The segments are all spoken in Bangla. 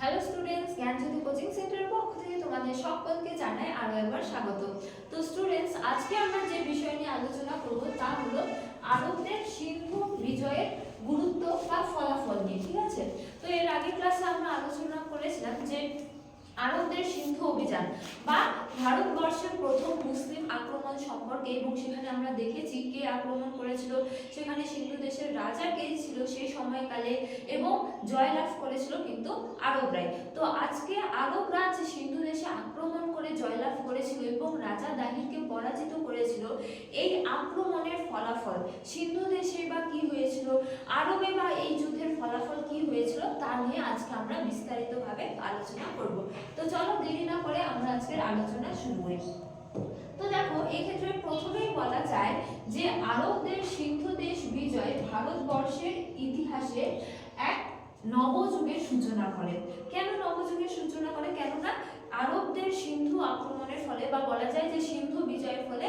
হ্যালো স্টুডেন্টস, জ্ঞানজ্যোতি কোচিং সেন্টারের পক্ষ থেকে তোমাদের সকলকে জানাই আরো একবার স্বাগত। তো স্টুডেন্টস, আজকে আমরা যে বিষয় নিয়ে আলোচনা করব তা হলো আরবদের সিন্ধু বিজয়ের গুরুত্ব বা ফলাফল নিয়ে। ঠিক আছে, তো এর আগের ক্লাসে আমরা আলোচনা করেছিলাম যে আরবদের সিন্ধু অভিযান বা ভারতবর্ষের প্রথম মুসলিম আক্রমণ সম্পর্কে, এবং সেখানে আমরা দেখেছি কে আক্রমণ করেছিল, সেখানে সিন্ধু দেশের রাজা কে ছিল সেই সময়কালে, এবং জয়লাভ করেছিল কিন্তু আরবরাই। তো আজকে আরবরা যে সিন্ধু দেশে আক্রমণ করে জয়লাভ করেছিল এবং রাজা দাহিরকে পরাজিত করেছিল, এই আক্রমণের ফলাফল সিন্ধু দেশে বা কি হয়েছিল, আরবে বা এই যুদ্ধের ফলাফল কি হয়েছিল তা নিয়ে আজকে আমরা বিস্তারিতভাবে আলোচনা করব। তো চলো দেরি না করে আমরা আজকের আলোচনা শুরু করি। তো দেখো, এই ক্ষেত্রে প্রথমেই বলা যায় যে আরবদের সিন্ধু দেশ বিজয় ভারতবর্ষের ইতিহাসে এক নবযুগের সূচনা করে। কেন নবযুগের সূচনা করে? কেননা আরবদের সিন্ধু আক্রমণের ফলে বা বলা যায় যে সিন্ধু বিজয়ের ফলে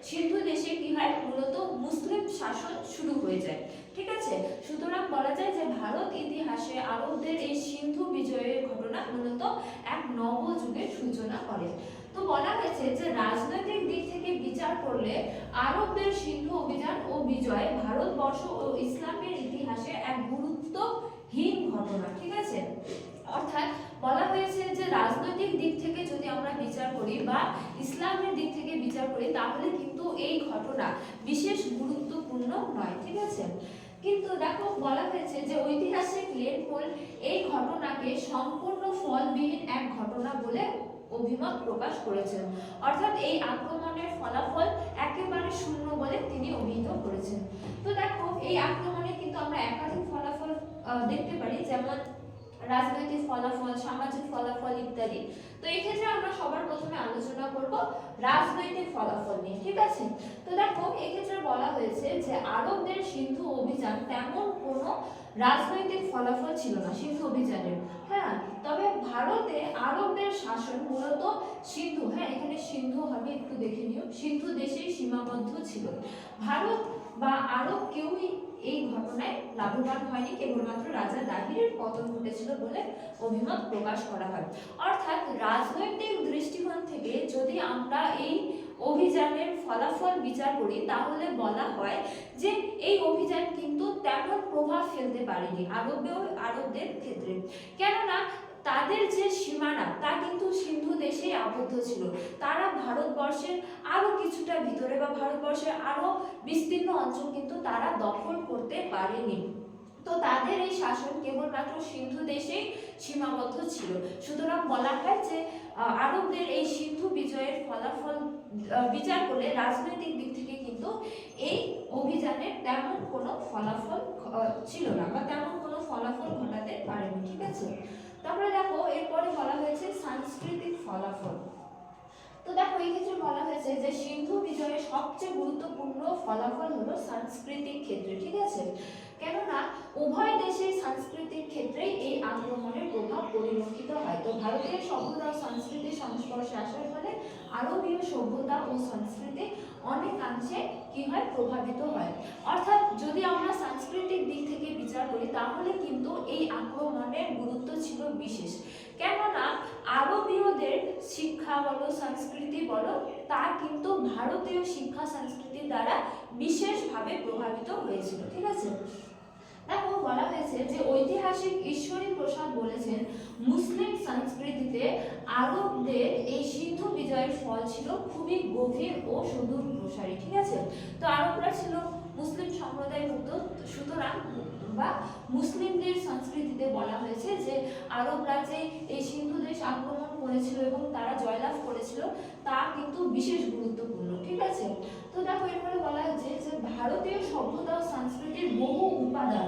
সিন্ধু দেশে কি হয়, মূলত মুসলিম শাসন শুরু হয়ে যায়। ঠিক আছে, সুতরাং বলা যায় যে ভারত ইতিহাসে আরবদের এই সিন্ধু বিজয়ের ঘটনা মূলত এক নবযুগের সূচনা করে। তো বলা হয়েছে যে রাজনৈতিক দিক থেকে বিচার করলে আরবদের সিন্ধু অভিযান ও বিজয় ভারতবর্ষ ও ইসলামের ইতিহাসে এক গুরুত্বহীন ঘটনা। ঠিক আছে, অর্থাৎ বলা হয়েছে যে রাজনৈতিক দিক থেকে যদি আমরা বিচার করি বা ইসলামের দিক থেকে বিচার করি তাহলে কিন্তু এই ঘটনা বিশেষ গুরুত্বপূর্ণ নয়। ঠিক আছে, কিন্তু দেখো বলা হয়েছে যে ঐতিহাসিক লেনপোল এই ঘটনাকে সম্পূর্ণ ফলবিহীন এক ঘটনা বলে অভিমত প্রকাশ করেছেন। অর্থাৎ এই আক্রমণের ফলাফল একেবারে শূন্য বলে তিনি অভিহিত করেছেন। তো দেখো, এই আক্রমণে কিন্তু আমরা একাধিক ফলাফল দেখতে পারি, যেমন রাজনৈতিক ফলাফল, সামাজিক ফলাফল ইত্যাদি। তো এই ক্ষেত্রে আমরা সবার প্রথমে আলোচনা করব রাজনৈতিক ফলাফল নিয়ে। ঠিক আছে, তো দেখো এই ক্ষেত্রে বলা হয়েছে যে আরবদের সিন্ধু অভিযান তেমন কোনো রাজনৈতিক ফলাফল ছিল না সিন্ধু অভিযানের। হ্যাঁ, তবে ভারতে আরবদের শাসন মূলত সিন্ধু, এখানে সিন্ধু হবে একটু দেখে নিও, সিন্ধু দেশেই সীমাবদ্ধ ছিল। ভারত বা আরব কেউই এই ঘটনায় লাভবান হয়নি, কেবলমাত্র রাজা দাহিরের পতন ঘটেছিল বলে অভিমত প্রকাশ করা হয়। অর্থাৎ রাজনৈতিক দৃষ্টিকোণ থেকে যদি আমরা এই অভিযানের ফলাফল বিচার করি তাহলে বলা হয় যে এই অভিযান কিন্তু তেমন প্রভাব ফেলতে পারেনি আরবদের ক্ষেত্রে। কেননা তাদের যে সীমানা তা কিন্তু সিন্ধু দেশে আবদ্ধ ছিল। তারা ভারতবর্ষের আরো কিছুটা ভিতরে বা ভারতবর্ষের আরো বিস্তীর্ণ অঞ্চল কিন্তু তারা দখল করতে পারেনি। তো তাদের এই শাসন কেবলমাত্র সিন্ধু দেশেই সীমাবদ্ধ ছিল। সুতরাং বলা হয় যে আরবদের এই সিন্ধু বিজয়ের ফলাফল বিচার করলে রাজনৈতিক দিক থেকে কিন্তু এই অভিযানের তেমন কোনো ফলাফল ছিল না বা তেমন কোনো ফলাফল ঘটাতে পারেনি। ঠিক আছে, তারপরে দেখো এরপরে বলা হয়েছে সাংস্কৃতিক ফলাফল। তো দেখো এই ক্ষেত্রে বলা হয়েছে যে সিন্ধু বিজয়ের সবচেয়ে গুরুত্বপূর্ণ ফলাফল হলো সাংস্কৃতিক ক্ষেত্রে। ঠিক আছে, কেননা উভয় দেশের সাংস্কৃতিক ক্ষেত্রেই এই আক্রমণের প্রভাব পরিলক্ষিত হয়। তো ভারতীয় সভ্যতা ও সংস্কৃতির সংস্পর্শে আসার ফলে আরবীয় সভ্যতা ও সংস্কৃতি অনেকাংশে কি হয়, প্রভাবিত হয়। অর্থাৎ যদি আমরা সাংস্কৃতিক দিক থেকে বিচার করি তাহলে কিন্তু এই আক্রমণের গুরুত্ব ছিল বিশেষ। কেননা আরবীয়দের শিক্ষা বলো, সংস্কৃতি বলো, তা কিন্তু ভারতীয় শিক্ষা সংস্কৃতি দ্বারা বিশেষভাবে প্রভাবিত হয়েছিল। ঠিক আছে, দেখো বলা হয়েছে যে ঐতিহাসিক ঈশ্বরী প্রসাদ বলেছেন মুসলিম সংস্কৃতিতে আরবদের এই সিন্ধু বিজয়ের ফল ছিল খুবই গভীর ও সুদূর প্রসারী। ঠিক আছে, তো আরবরা ছিল মুসলিম সম্প্রদায়ভুক্ত, সুতরাং বা মুসলিমদের সংস্কৃতিতে বলা হয়েছে যে আরবরা যে এই সিন্ধু দেশ আক্রমণ করেছিল এবং তারা জয়লাভ করেছিল তা কিন্তু বিশেষ গুরুত্বপূর্ণ। ঠিক আছে, তো দেখো এরপরে বলা হয়েছে যে ভারতীয় সভ্যতা ও সংস্কৃতির বহু উপাদান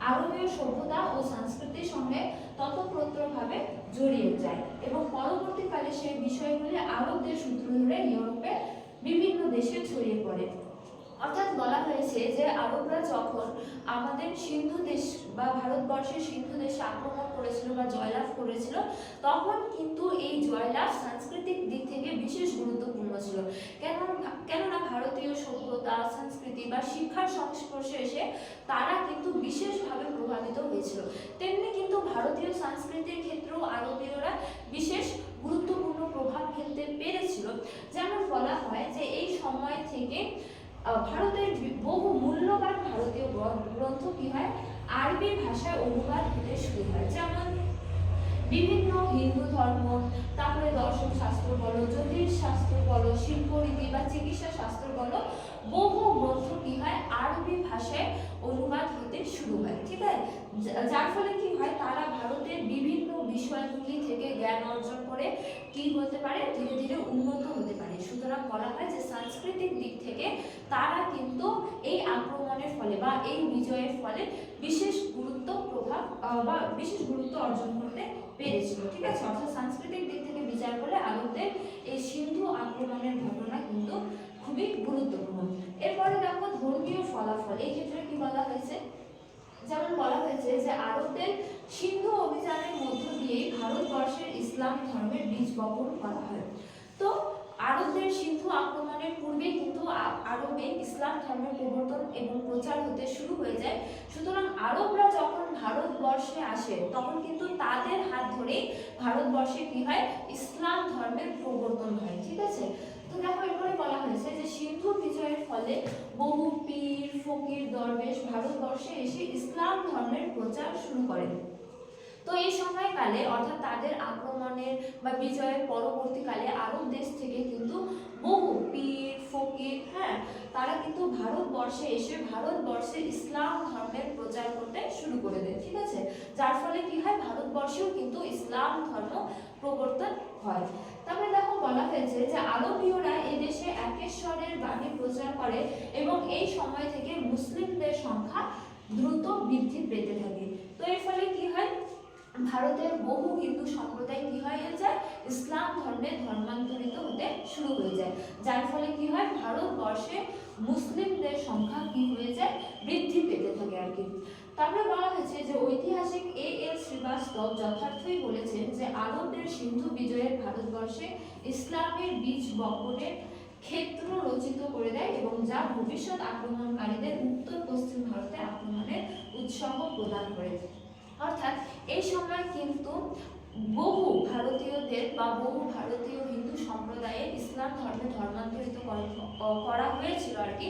আরবীয় সভ্যতা ও সংস্কৃতির সঙ্গে ততপ্রতভাবে জড়িয়ে যায় এবং পরবর্তীকালে সেই বিষয়গুলি আরবদের সূত্র ধরে ইউরোপের বিভিন্ন দেশে ছড়িয়ে পড়ে। অর্থাৎ বলা হয়েছে যে আরবরা যখন আমাদের সিন্ধু দেশ বা ভারতবর্ষের সিন্ধু দেশে আক্রমণ করেছিল বা জয়লাভ করেছিল, তখন কিন্তু এই জয়লাভ সাংস্কৃতিক দিক থেকে বিশেষ গুরুত্বপূর্ণ ছিল। কেননা ভারতীয় সভ্যতা, সংস্কৃতি বা শিক্ষার সংস্পর্শে এসে তারা কিন্তু বিশেষভাবে প্রভাবিত হয়েছিল। তেমনি কিন্তু ভারতীয় সংস্কৃতির ক্ষেত্রেও আরবীয়রা বিশেষ গুরুত্বপূর্ণ প্রভাব ফেলতে পেরেছিল। যেমন বলা হয় যে এই সময় থেকে ভারতের বহু মূল্যবান ভারতীয় গ্রন্থ কি হয়, আরবি ভাষায় অনুবাদ হতে শুরু হয়। যেমন বিভিন্ন হিন্দু ধর্ম, তারপরে দর্শন শাস্ত্র বলো, জ্যোতিষ শাস্ত্র বলো, শিল্পরীতি বা চিকিৎসা শাস্ত্র বলো, বহু গ্রন্থ কি হয় আরবি ভাষায় অনুবাদ হতে শুরু হয়। ঠিক আছে, যার ফলে কি হয়, তারা ভারতের বিভিন্ন বিষয়গুলি থেকে জ্ঞান অর্জন করে কি হতে পারে, ধীরে ধীরে উন্নত হতে পারে। সুতরাং বলা হয় যে সাংস্কৃতিক দিক থেকে তারা কিন্তু এই আক্রমণের ফলে বা এই বিজয়ের ফলে বিশেষ গুরুত্ব অর্জন করতে পেরেছিল। ঠিক আছে, অর্থাৎ সাংস্কৃতিক দিক থেকে বিচার করলে আরবদের এই সিন্ধু আক্রমণের ঘটনা কিন্তু খুবই গুরুত্বপূর্ণ। এরপরে দেখো ধর্মীয় ফলাফল, এই ক্ষেত্রে কি বলা হয়েছে, যেমন বলা হয়েছে যে আরবদের সিন্ধু অভিযানের মধ্য দিয়ে ভারতবর্ষের ইসলাম ধর্মের বীজ বপন করা হয়। তো আরবদের সিন্ধু আক্রমণের পূর্বে কিন্তু আরবে ইসলাম ধর্মের প্রবর্তন এবং প্রচার হতে শুরু হয়ে যায়। সুতরাং আরবরা যখন ভারতবর্ষে আসে তখন কিন্তু তাদের হাত ধরেই ভারতবর্ষে কি হয়, ইসলাম ধর্মের প্রবর্তন হয়। ঠিক আছে, তো দেখো এরপরে বলা হয়েছে যে সিন্ধু বিজয়ের ফলে বহু পীর, ফকির, দরবেশ ভারতবর্ষে এসে ইসলাম ধর্মের প্রচার শুরু করেন। তো এই সময়কালে অর্থাৎ তাদের আক্রমণের বা বিজয়ের পরবর্তীকালে আরব দেশ থেকে কিন্তু বহু পীর, ফকির, তারা কিন্তু ভারতবর্ষে এসে ভারতবর্ষে ইসলাম ধর্মের প্রচার করতে শুরু করে দেয়। ঠিক আছে, যার ফলে কি হয়, ভারতবর্ষেও কিন্তু ইসলাম ধর্ম প্রবর্তন হয়। তারপরে দেখো বলা হয়েছে যে আরবীয়রা এদেশে একেশ্বরের বাণী প্রচার করে এবং এই সময় থেকে মুসলিমদের সংখ্যা দ্রুত বৃদ্ধি পেতে থাকে। তো এর ফলে কি হয়, ভারতের বহু হিন্দু সম্প্রদায় কি হয়ে যায়, ইসলাম ধর্মে ধর্মান্তরিত হতে শুরু হয়ে যায়। যার ফলে কি হয়, ভারতবর্ষে মুসলিমদের সংখ্যা কি হয়ে যায়, বৃদ্ধি পেতে থাকে আর কি। তারপরে বলা হয়েছে যে ঐতিহাসিক A.L. শ্রীবাস্তব যথার্থই বলেছেন যে আরবদের সিন্ধু বিজয়ের ভারতবর্ষে ইসলামের বীজ বপনের ক্ষেত্র রচিত করে দেয় এবং যা ভবিষ্যৎ আক্রমণকারীদের উত্তর পশ্চিম ভারতে আক্রমণের উৎসাহ প্রদান করে। অর্থাৎ এই সময় কিন্তু বহু ভারতীয়দের বা বহু ভারতীয় হিন্দু সম্প্রদায়ে ইসলাম ধর্মে ধর্মান্তরিত করা হয়েছিল আর কি।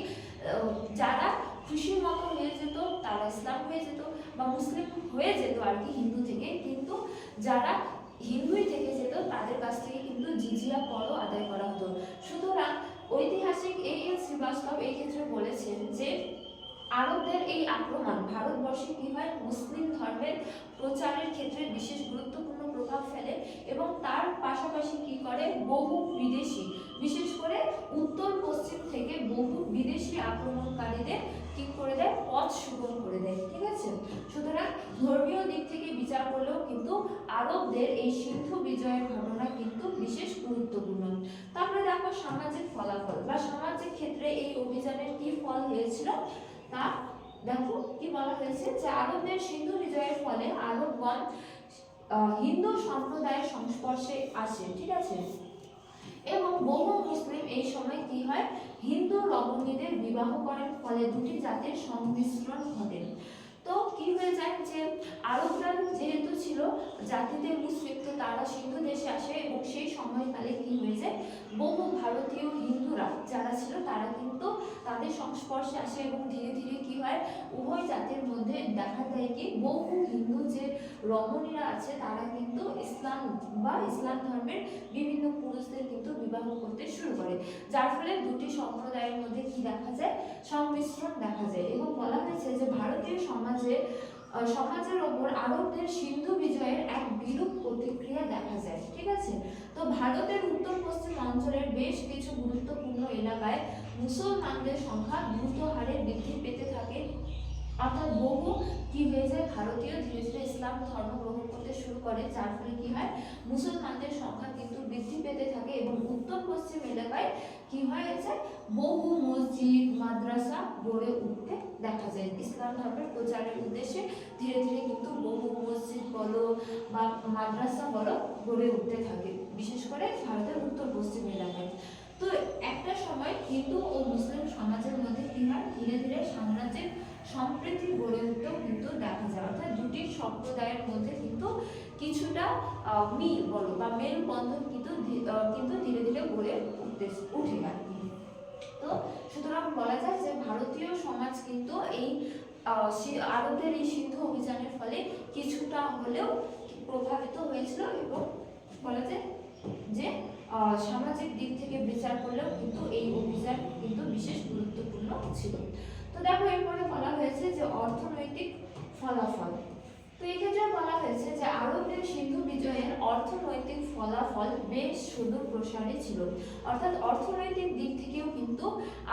যারা খুশি মতো হয়ে যেত তারা ইসলাম হয়ে যেত বা মুসলিম হয়ে যেত আর কি হিন্দু থেকে, কিন্তু যারা হিন্দুই থেকে যেত তাদের কাছ থেকে কিন্তু জিজিয়া করও আদায় করা হতো। সুতরাং ঐতিহাসিক A.L. শ্রীবাস্তব এই ক্ষেত্রে বলেছেন যে আরবদের এই আক্রমণ ভারতবর্ষে কি হয়, মুসলিম ধর্মের প্রচারের ক্ষেত্রে বিশেষ গুরুত্বপূর্ণ প্রভাব ফেলে এবং তার পাশাপাশি কি করে, বহু বিদেশি, বিশেষ করে উত্তর পশ্চিম থেকে বহু বিদেশি আক্রমণকারীদের কি করে দেয়, পথ সুগম করে দেয়। ঠিক আছে, সুতরাং ধর্মীয় দিক থেকে বিচার করলেও কিন্তু আরবদের এই সিন্ধু বিজয়ের ঘটনা কিন্তু বিশেষ গুরুত্বপূর্ণ। তারপরে দেখো সামাজিক ফলাফল বা সামাজিক ক্ষেত্রে এই অভিযানের কি ফল হয়েছিল তা দেখো কি বলা হয়েছে যে আরবদের সিন্ধু বিজয়ের ফলে আরবগণ হিন্দু সম্প্রদায়ের সংস্পর্শে আসে। ঠিক আছে, এবং বহু মুসলিম এই সময় কি হয়, হিন্দু রমণীদের বিবাহ করেন, ফলে দুটি জাতির সংমিশ্রণ ঘটে। তো কি হয়ে যায় যে আরবরা যেহেতু ছিল জাতিতে মুসলিম, তো তারা সিন্ধু দেশে আসে এবং সেই সময়কালে কি হয়ে যায়, বহু ভারতীয় হিন্দুরা যারা ছিল তারা কিন্তু তাদের সংস্পর্শে আসে এবং ধীরে ধীরে কি হয়, উভয় জাতির মধ্যে দেখা যায় কি বহু হিন্দু যে রমণীরা আছে তারা কিন্তু ইসলাম ধর্মের বিভিন্ন পুরুষদের কিন্তু বিবাহ করতে শুরু করে, যার ফলে দুটি সম্প্রদায়ের মধ্যে কি দেখা যায়, সংমিশ্রণ দেখা যায়। এবং বলা হয়েছে যে ভারতীয় সমাজের ওপর আরবদের সিন্ধু বিজয়ের এক বিরূপ প্রতিক্রিয়া দেখা যায়। ঠিক আছে, তো ভারতের উত্তর পশ্চিম অঞ্চলের বেশ কিছু গুরুত্বপূর্ণ এলাকায় মুসলমানদের সংখ্যা দ্রুত হারে বৃদ্ধি পেতে থাকে। অর্থাৎ বহু কি হয়ে যায়, ভারতীয় ধীরে ধীরে ইসলাম ধর্ম গ্রহণ করতে করতে শুরু করে, যার ফলে কি হয় মুসলমানদের সংখ্যা কিন্তু বৃদ্ধি পেতে থাকে এবং উত্তর পশ্চিম এলাকায় কি হয়েছে বহু মসজিদ মাদ্রাসা গড়ে উঠতে দেখা যায়। ইসলাম ধর্মের প্রচারের উদ্দেশ্যে ধীরে ধীরে কিন্তু বহু মসজিদ বলো বা মাদ্রাসা বলো গড়ে উঠতে থাকে, বিশেষ করে ভারতের উত্তর পশ্চিম এলাকায়। তো একটা সময় হিন্দু ও মুসলিম সমাজের মধ্যে কি হয় ধীরে ধীরে সাম্রাজ্যের সম্প্রীতি গড়ে উঠতেও কিন্তু দেখা যায়, অর্থাৎ দুটি সম্প্রদায়ের মধ্যে কিন্তু কিছুটা মিল বলো বা মেলবন্ধন কিন্তু ধীরে ধীরে গড়ে উঠে আর কি। তো সুতরাং বলা যায় যে ভারতীয় সমাজ কিন্তু এই আরবদের এই সিন্ধু অভিযানের ফলে কিছুটা হলেও প্রভাবিত হয়েছিল এবং বলা যায় যে সামাজিক দিক থেকে বিচার করলেও কিন্তু এই অভিযান কিন্তু বিশেষ গুরুত্বপূর্ণ ছিল। তো দেখো এরপরে বলা হয়েছে যে অর্থনৈতিক ফলাফল। তো এক্ষেত্রে বলা হয়েছে যে আরবদের সিন্ধু বিজয়ের অর্থনৈতিক ফলাফল বেশ সুদূর প্রসারী ছিল, অর্থাৎ অর্থনৈতিক দিক থেকেও কিন্তু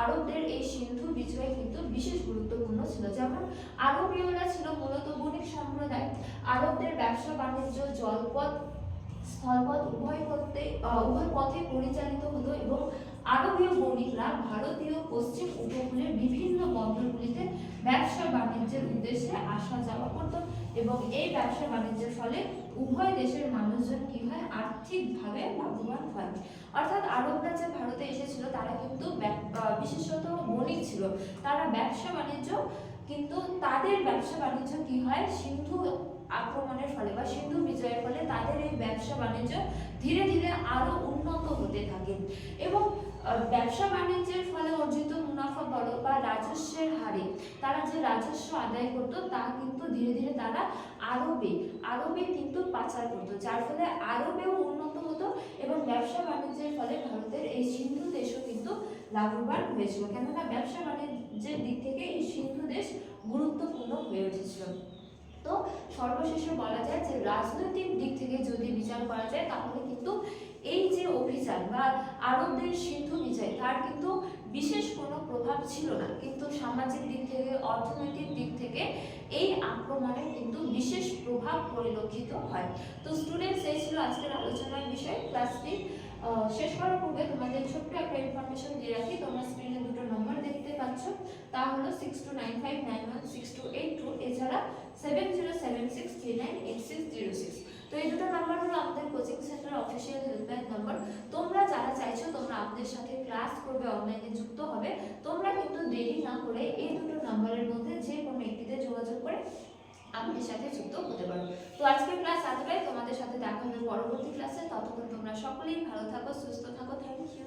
আরবদের এই সিন্ধু বিজয় কিন্তু বিশেষ গুরুত্বপূর্ণ ছিল। যেমন আরবীয়রা ছিল মূলত বণিক সম্প্রদায়, আরবদের ব্যবসা বাণিজ্য জলপথ স্থলপথ উভয় পথে পরিচালিত হতো এবং আরবীয় বণিকরা ভারতীয় পশ্চিম উপকূলের বিভিন্ন বন্দরগুলিতে ব্যবসা বাণিজ্যের উদ্দেশ্যে আসা যাওয়া করত এবং এই ব্যবসা বাণিজ্যের ফলে উভয় দেশের মানুষজন কি হয় আর্থিকভাবে লাভবান হয়। অর্থাৎ আরবরা যে ভারতে এসেছিল তারা কিন্তু বিশেষত বণিক ছিল, তারা ব্যবসা বাণিজ্য কিন্তু তাদের ব্যবসা বাণিজ্য কি হয় সিন্ধু আক্রমণের ফলে বা সিন্ধু বিজয়ের ফলে তাদের এই ব্যবসা বাণিজ্য ধীরে ধীরে আরো উন্নত হতে থাকে এবং ব্যবসা বাণিজ্যের ফলে অর্জিত মুনাফা বলো বা রাজস্বের হারে তারা যে রাজস্ব আদায় করত তা কিন্তু ধীরে ধীরে তারা আরবে কিন্তু পাচার করতো, যার ফলে আরবেও উন্নত হতো এবং ব্যবসা বাণিজ্যের ফলে ভারতের এই সিন্ধু দেশও কিন্তু লাভবান হয়েছিল, কেননা ব্যবসা বাণিজ্যের দিক থেকে এই সিন্ধু দেশ গুরুত্বপূর্ণ হয়ে উঠেছিল। তো সর্বশেষে বলা যায় যে রাজনৈতিক দিক থেকে যদি বিচার করা যায় তাহলে কিন্তু এই যে অভিযান বা আরবদের সিন্ধু বিজয় তার কিন্তু বিশেষ কোনো প্রভাব ছিল না, কিন্তু সামাজিক দিক থেকে অর্থনৈতিক দিক থেকে এই আক্রমণের কিন্তু বিশেষ প্রভাব পরিলক্ষিত হয়। তো স্টুডেন্টস এই ছিল আজকের আলোচনার বিষয়। ক্লাসটি শেষ করার পূর্বে তোমাদের ছোট্ট একটা ইনফরমেশন দিয়ে রাখি, তোমরা স্ক্রিনে দুটো নম্বর দেখতে পাচ্ছ, তা হলো 6295916282, এছাড়া 7076398606। তো এই দুটো নাম্বার হলো আমাদের coaching centre official helpline number. তোমরা যারা চাইছো তোমরা আমাদের সাথে ক্লাস করবে, অনলাইনে যুক্ত হবে, তোমরা কিন্তু দেরি না করে এই দুটো নাম্বারের মধ্যে যে কোনো একটিতে যোগাযোগ করে আমাদের সাথে যুক্ত হতে পারো। তো আজকের ক্লাস এতটাই, তোমাদের সাথে দেখা হবে পরবর্তী ক্লাসে। ততক্ষণ তোমরা সকলেই ভালো থাকো, সুস্থ থাকো। Thank you.